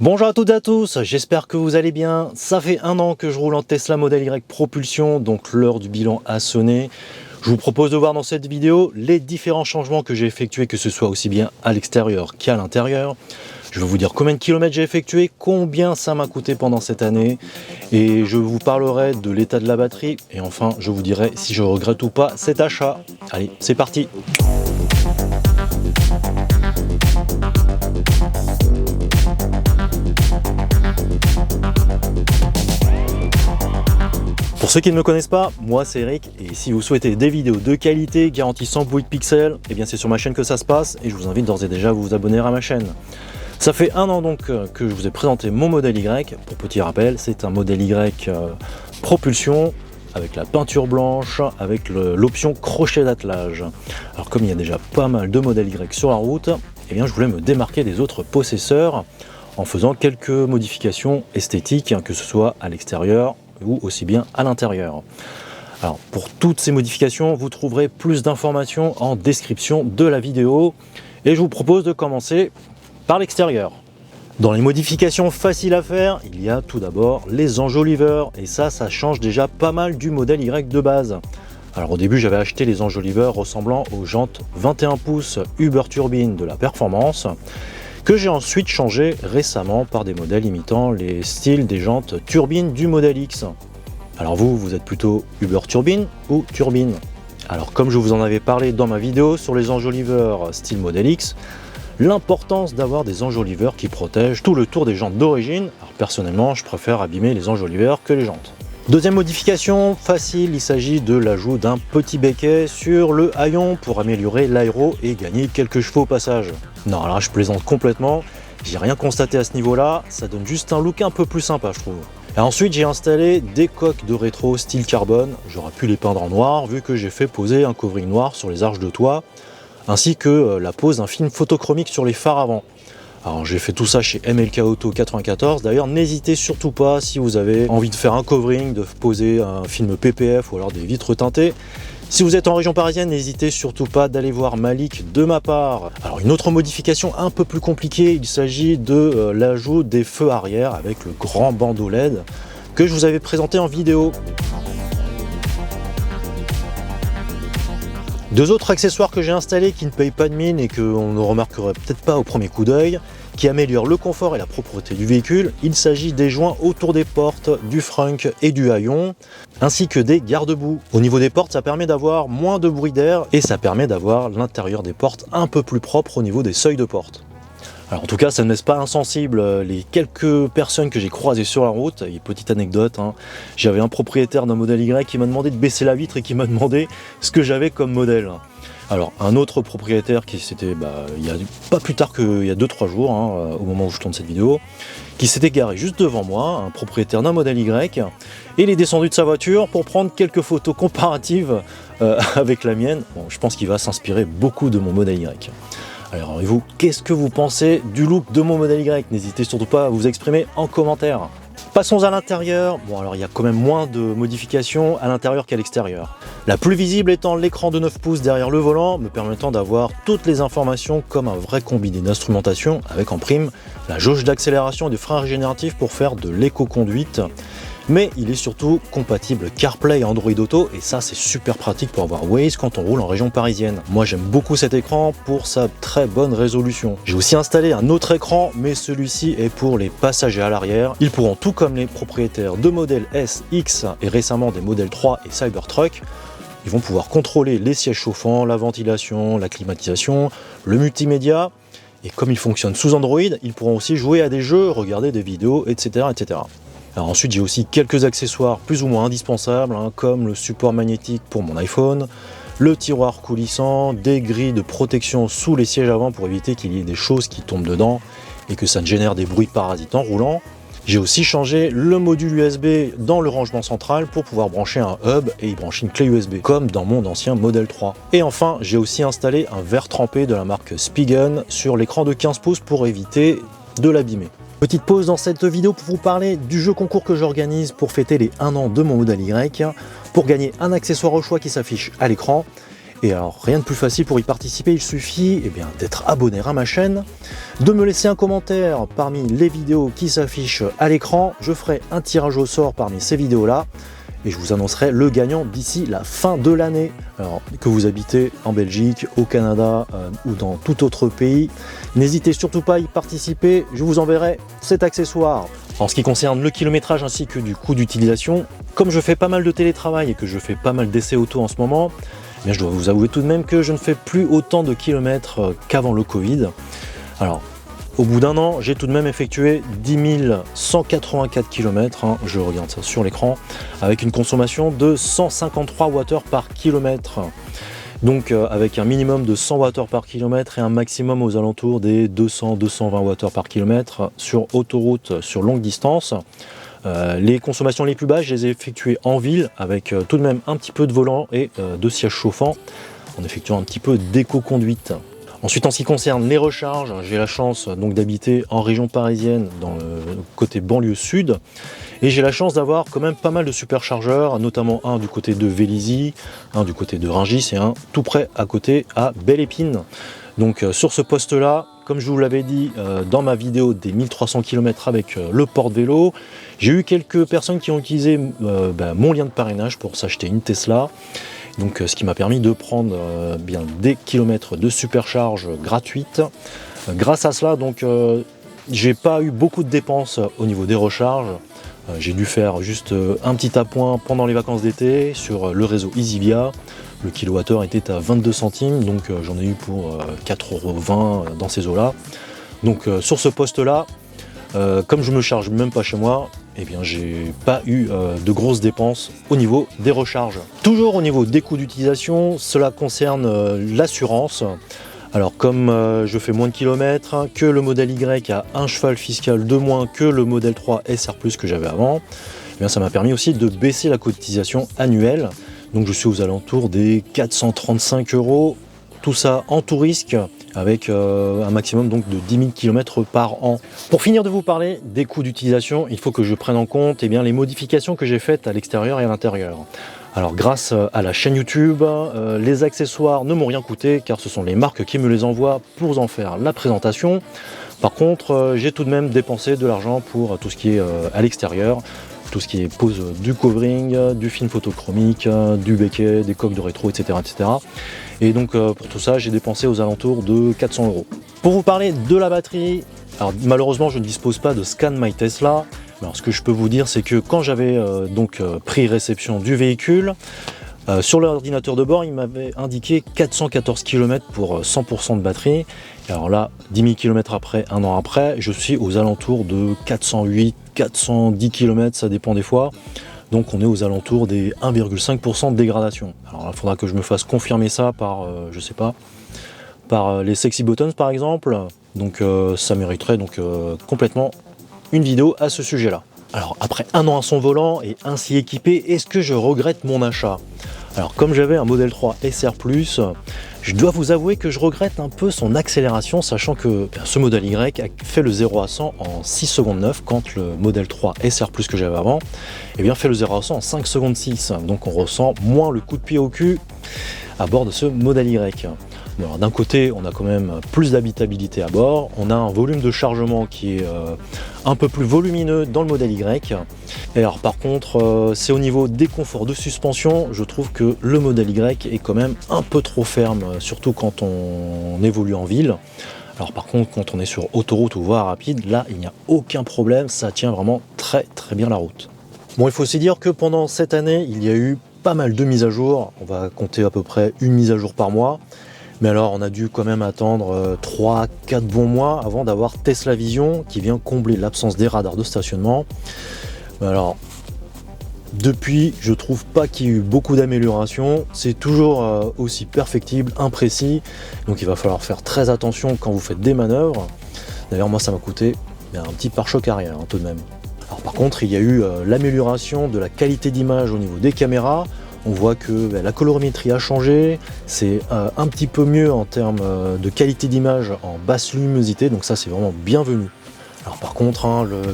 Bonjour à toutes et à tous, j'espère que vous allez bien. Ça fait un an que je roule en Tesla Model Y Propulsion, donc l'heure du bilan a sonné. Je vous propose de voir dans cette vidéo les différents changements que j'ai effectués, que ce soit aussi bien à l'extérieur qu'à l'intérieur. Je vais vous dire combien de kilomètres j'ai effectué, combien ça m'a coûté pendant cette année, et je vous parlerai de l'état de la batterie, et enfin je vous dirai si je regrette ou pas cet achat. Allez, c'est parti! Pour ceux qui ne me connaissent pas, moi c'est Eric, et si vous souhaitez des vidéos de qualité, garantie sans bruit de pixels, et bien c'est sur ma chaîne que ça se passe, et je vous invite d'ores et déjà à vous abonner à ma chaîne. Ça fait un an donc que je vous ai présenté mon modèle Y. Pour petit rappel, c'est un modèle Y propulsion, avec la peinture blanche, avec l'option crochet d'attelage. Alors comme il y a déjà pas mal de modèles Y sur la route, eh bien je voulais me démarquer des autres possesseurs en faisant quelques modifications esthétiques, que ce soit à l'extérieur ou aussi bien à l'intérieur. Alors pour toutes ces modifications, vous trouverez plus d'informations en description de la vidéo, et je vous propose de commencer par l'extérieur. Dans les modifications faciles à faire, il y a tout d'abord les enjoliveurs, et ça change déjà pas mal du modèle Y de base. Alors au début j'avais acheté les enjoliveurs ressemblant aux jantes 21 pouces Uber Turbine de la Performance, que j'ai ensuite changé récemment par des modèles imitant les styles des jantes turbine du modèle X. Alors vous êtes plutôt Uber Turbine ou Turbine? Alors comme je vous en avais parlé dans ma vidéo sur les enjoliveurs style modèle X, l'importance d'avoir des enjoliveurs qui protègent tout le tour des jantes d'origine. Alors personnellement je préfère abîmer les enjoliveurs que les jantes. Deuxième modification facile, il s'agit de l'ajout d'un petit béquet sur le haillon pour améliorer l'aéro et gagner quelques chevaux au passage. Non, là je plaisante complètement, j'ai rien constaté à ce niveau-là, ça donne juste un look un peu plus sympa je trouve. Et ensuite j'ai installé des coques de rétro style carbone, j'aurais pu les peindre en noir vu que j'ai fait poser un covering noir sur les arches de toit, ainsi que la pose d'un film photochromique sur les phares avant. Alors j'ai fait tout ça chez MLK Auto 94, d'ailleurs n'hésitez surtout pas si vous avez envie de faire un covering, de poser un film PPF ou alors des vitres teintées. Si vous êtes en région parisienne, n'hésitez surtout pas d'aller voir Malik de ma part. Alors une autre modification un peu plus compliquée, il s'agit de l'ajout des feux arrière avec le grand bandeau LED que je vous avais présenté en vidéo. Deux autres accessoires que j'ai installés qui ne payent pas de mine et qu'on ne remarquerait peut-être pas au premier coup d'œil, qui améliorent le confort et la propreté du véhicule. Il s'agit des joints autour des portes, du frunk et du haillon, ainsi que des garde-boue. Au niveau des portes, ça permet d'avoir moins de bruit d'air et ça permet d'avoir l'intérieur des portes un peu plus propre au niveau des seuils de porte. Alors en tout cas, ça ne laisse pas insensible les quelques personnes que j'ai croisées sur la route. Et petite anecdote, j'avais un propriétaire d'un modèle Y qui m'a demandé de baisser la vitre et qui m'a demandé ce que j'avais comme modèle. Alors un autre propriétaire qui s'était, il y a pas plus tard qu'il y a 2-3 jours, au moment où je tourne cette vidéo, qui s'était garé juste devant moi, un propriétaire d'un modèle Y, et il est descendu de sa voiture pour prendre quelques photos comparatives avec la mienne. Bon, je pense qu'il va s'inspirer beaucoup de mon modèle Y. Alors et vous, qu'est-ce que vous pensez du look de mon modèle Y? N'hésitez surtout pas à vous exprimer en commentaire. Passons à l'intérieur. Bon alors il y a quand même moins de modifications à l'intérieur qu'à l'extérieur. La plus visible étant l'écran de 9 pouces derrière le volant, me permettant d'avoir toutes les informations comme un vrai combiné d'instrumentation, avec en prime la jauge d'accélération et de frein régénératif pour faire de l'éco-conduite. Mais il est surtout compatible CarPlay et Android Auto, et ça c'est super pratique pour avoir Waze quand on roule en région parisienne. Moi j'aime beaucoup cet écran pour sa très bonne résolution. J'ai aussi installé un autre écran, mais celui-ci est pour les passagers à l'arrière. Ils pourront, tout comme les propriétaires de modèles S, X et récemment des modèles 3 et Cybertruck, ils vont pouvoir contrôler les sièges chauffants, la ventilation, la climatisation, le multimédia. Et comme ils fonctionnent sous Android, ils pourront aussi jouer à des jeux, regarder des vidéos, etc. etc. Alors ensuite j'ai aussi quelques accessoires plus ou moins indispensables, comme le support magnétique pour mon iPhone, le tiroir coulissant, des grilles de protection sous les sièges avant pour éviter qu'il y ait des choses qui tombent dedans et que ça ne génère des bruits parasites en roulant. J'ai aussi changé le module USB dans le rangement central pour pouvoir brancher un hub et y brancher une clé USB, comme dans mon ancien Model 3. Et enfin, j'ai aussi installé un verre trempé de la marque Spigen sur l'écran de 15 pouces pour éviter de l'abîmer. Petite pause dans cette vidéo pour vous parler du jeu concours que j'organise pour fêter les 1 an de mon modèle Y, pour gagner un accessoire au choix qui s'affiche à l'écran. Et alors rien de plus facile pour y participer, il suffit d'être abonné à ma chaîne, de me laisser un commentaire parmi les vidéos qui s'affichent à l'écran. Je ferai un tirage au sort parmi ces vidéos là et je vous annoncerai le gagnant d'ici la fin de l'année. Alors que vous habitez en Belgique, au Canada ou dans tout autre pays, n'hésitez surtout pas à y participer, je vous enverrai cet accessoire. En ce qui concerne le kilométrage ainsi que du coût d'utilisation, comme je fais pas mal de télétravail et que je fais pas mal d'essais auto en ce moment, je dois vous avouer tout de même que je ne fais plus autant de kilomètres qu'avant le Covid. Alors, au bout d'un an, j'ai tout de même effectué 10 184 km, je regarde ça sur l'écran, avec une consommation de 153 Wh par kilomètre. Donc avec un minimum de 100 Wh par kilomètre et un maximum aux alentours des 200-220 Wh par kilomètre sur autoroute sur longue distance. Les consommations les plus basses, je les ai effectuées en ville avec tout de même un petit peu de volant et de siège chauffant en effectuant un petit peu d'éco-conduite. Ensuite, en ce qui concerne les recharges, j'ai la chance donc d'habiter en région parisienne dans le côté banlieue sud et j'ai la chance d'avoir quand même pas mal de superchargeurs, notamment un du côté de Vélizy, un du côté de Rungis et un tout près à côté à Belle-Épine. Donc sur ce poste là, comme je vous l'avais dit dans ma vidéo des 1300 km avec le porte-vélo, j'ai eu quelques personnes qui ont utilisé mon lien de parrainage pour s'acheter une Tesla. Donc ce qui m'a permis de prendre des kilomètres de supercharge gratuite. Grâce à cela, donc j'ai pas eu beaucoup de dépenses au niveau des recharges. J'ai dû faire juste un petit appoint pendant les vacances d'été sur le réseau EasyVia. Le kilowattheure était à 22 centimes, donc j'en ai eu pour 4,20 € dans ces eaux-là. Donc sur ce poste-là, comme je me charge même pas chez moi, j'ai pas eu de grosses dépenses au niveau des recharges. Toujours au niveau des coûts d'utilisation, cela concerne l'assurance. Alors comme je fais moins de kilomètres, que le modèle Y a un cheval fiscal de moins que le modèle 3 SR+, que j'avais avant, ça m'a permis aussi de baisser la cotisation annuelle. Donc je suis aux alentours des 435 €, tout ça en tout risque, avec un maximum donc de 10 000 km par an. Pour finir de vous parler des coûts d'utilisation, il faut que je prenne en compte les modifications que j'ai faites à l'extérieur et à l'intérieur. Alors grâce à la chaîne YouTube, les accessoires ne m'ont rien coûté car ce sont les marques qui me les envoient pour en faire la présentation. Par contre, j'ai tout de même dépensé de l'argent pour tout ce qui est à l'extérieur. Tout ce qui est pose du covering, du film photochromique, du becquet, des coques de rétro, etc. etc. Et donc pour tout ça, j'ai dépensé aux alentours de 400 €. Pour vous parler de la batterie, alors malheureusement je ne dispose pas de Scan My Tesla. Alors, ce que je peux vous dire, c'est que quand j'avais pris réception du véhicule, sur l'ordinateur de bord, il m'avait indiqué 414 km pour 100% de batterie. Et alors là, 10 000 km après, un an après, je suis aux alentours de 408, 410 km, ça dépend des fois. Donc on est aux alentours des 1,5% de dégradation. Alors il faudra que je me fasse confirmer ça par, je sais pas, par les Sexy Buttons par exemple. Donc ça mériterait donc complètement une vidéo à ce sujet-là. Alors après un an à son volant et ainsi équipé, est-ce que je regrette mon achat? Alors comme j'avais un modèle 3 SR+, je dois vous avouer que je regrette un peu son accélération, sachant que ce modèle Y a fait le 0 à 100 en 6 secondes 9, quand le modèle 3 SR+, que j'avais avant, fait le 0 à 100 en 5 secondes 6. Donc on ressent moins le coup de pied au cul à bord de ce modèle Y. D'un côté, on a quand même plus d'habitabilité à bord, on a un volume de chargement qui est un peu plus volumineux dans le modèle Y. Et alors par contre, c'est au niveau des conforts de suspension, je trouve que le modèle Y est quand même un peu trop ferme, surtout quand on évolue en ville. Alors par contre, quand on est sur autoroute ou voie rapide, là il n'y a aucun problème, ça tient vraiment très bien la route. Bon, il faut aussi dire que pendant cette année, il y a eu pas mal de mises à jour, on va compter à peu près une mise à jour par mois. Mais alors on a dû quand même attendre 3-4 bons mois avant d'avoir Tesla Vision qui vient combler l'absence des radars de stationnement. Alors depuis, je trouve pas qu'il y ait eu beaucoup d'améliorations, c'est toujours aussi perfectible, imprécis, donc il va falloir faire très attention quand vous faites des manœuvres. D'ailleurs moi ça m'a coûté un petit pare-choc arrière tout de même. Alors par contre il y a eu l'amélioration de la qualité d'image au niveau des caméras. On voit que la colorimétrie a changé, c'est un petit peu mieux en termes de qualité d'image en basse luminosité, donc ça c'est vraiment bienvenu. Alors par contre,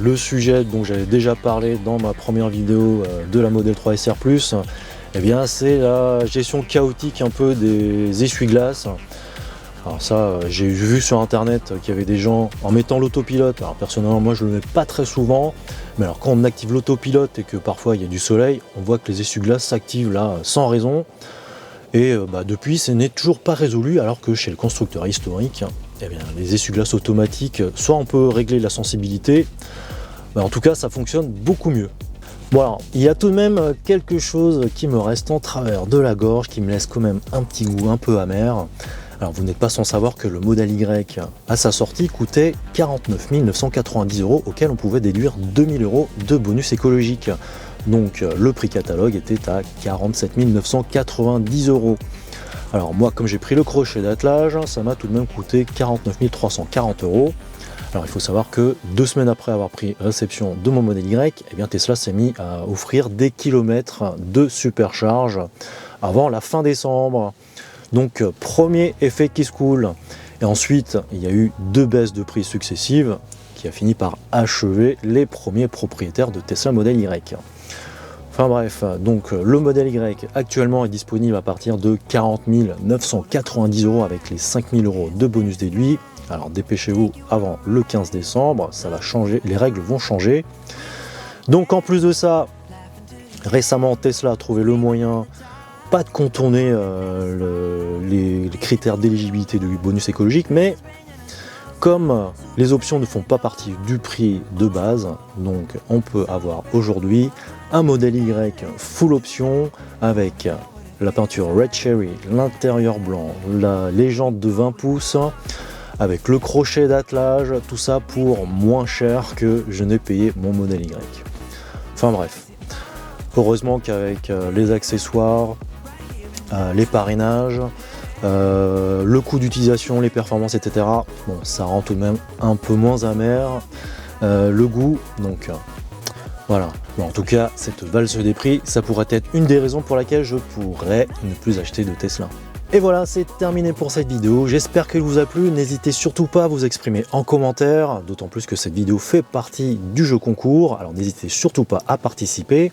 le sujet dont j'avais déjà parlé dans ma première vidéo de la Model 3 SR+, Eh bien c'est la gestion chaotique un peu des essuie-glaces. Alors ça, j'ai vu sur internet qu'il y avait des gens en mettant l'autopilote. Alors personnellement, moi je le mets pas très souvent, mais alors quand on active l'autopilote et que parfois il y a du soleil, on voit que les essuie-glaces s'activent là sans raison. Et depuis, ce n'est toujours pas résolu, alors que chez le constructeur historique, eh bien, les essuie-glaces automatiques, soit on peut régler la sensibilité, en tout cas ça fonctionne beaucoup mieux. Bon alors, il y a tout de même quelque chose qui me reste en travers de la gorge, qui me laisse quand même un petit goût un peu amer. Alors vous n'êtes pas sans savoir que le modèle Y à sa sortie coûtait 49 990 €, auquel on pouvait déduire 2000 € de bonus écologique. Donc le prix catalogue était à 47 990 €. Alors moi, comme j'ai pris le crochet d'attelage, ça m'a tout de même coûté 49 340 €. Alors il faut savoir que 2 semaines après avoir pris réception de mon modèle Y, eh bien Tesla s'est mis à offrir des kilomètres de supercharge avant la fin décembre. Donc premier effet qui se coule. Et ensuite, il y a eu 2 baisses de prix successives qui a fini par achever les premiers propriétaires de Tesla Model Y. Enfin bref, donc le modèle Y actuellement est disponible à partir de 40 990 € avec les 5 000 € de bonus déduit. Alors dépêchez-vous avant le 15 décembre, ça va changer, les règles vont changer. Donc en plus de ça, récemment Tesla a trouvé le moyen pas de contourner les critères d'éligibilité du bonus écologique, mais comme les options ne font pas partie du prix de base, donc on peut avoir aujourd'hui un modèle Y full option avec la peinture Red Cherry, l'intérieur blanc, les jantes de 20 pouces, avec le crochet d'attelage, tout ça pour moins cher que je n'ai payé mon modèle Y. Enfin bref, heureusement qu'avec les accessoires, les parrainages, le coût d'utilisation, les performances, etc. Bon, ça rend tout de même un peu moins amer le goût, donc voilà. Bon, en tout cas, cette valse des prix, ça pourrait être une des raisons pour laquelle je pourrais ne plus acheter de Tesla. Et voilà, c'est terminé pour cette vidéo. J'espère qu'elle vous a plu. N'hésitez surtout pas à vous exprimer en commentaire, d'autant plus que cette vidéo fait partie du jeu concours. Alors n'hésitez surtout pas à participer.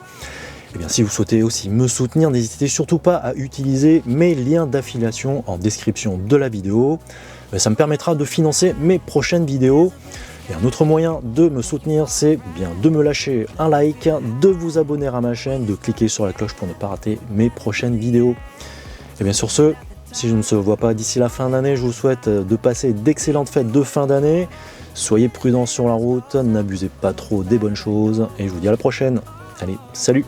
Et bien, si vous souhaitez aussi me soutenir, n'hésitez surtout pas à utiliser mes liens d'affiliation en description de la vidéo. Ça me permettra de financer mes prochaines vidéos. Et un autre moyen de me soutenir, c'est bien de me lâcher un like, de vous abonner à ma chaîne, de cliquer sur la cloche pour ne pas rater mes prochaines vidéos. Et bien sur ce, si je ne se vois pas d'ici la fin d'année, je vous souhaite de passer d'excellentes fêtes de fin d'année. Soyez prudents sur la route, n'abusez pas trop des bonnes choses, et je vous dis à la prochaine. Allez, salut!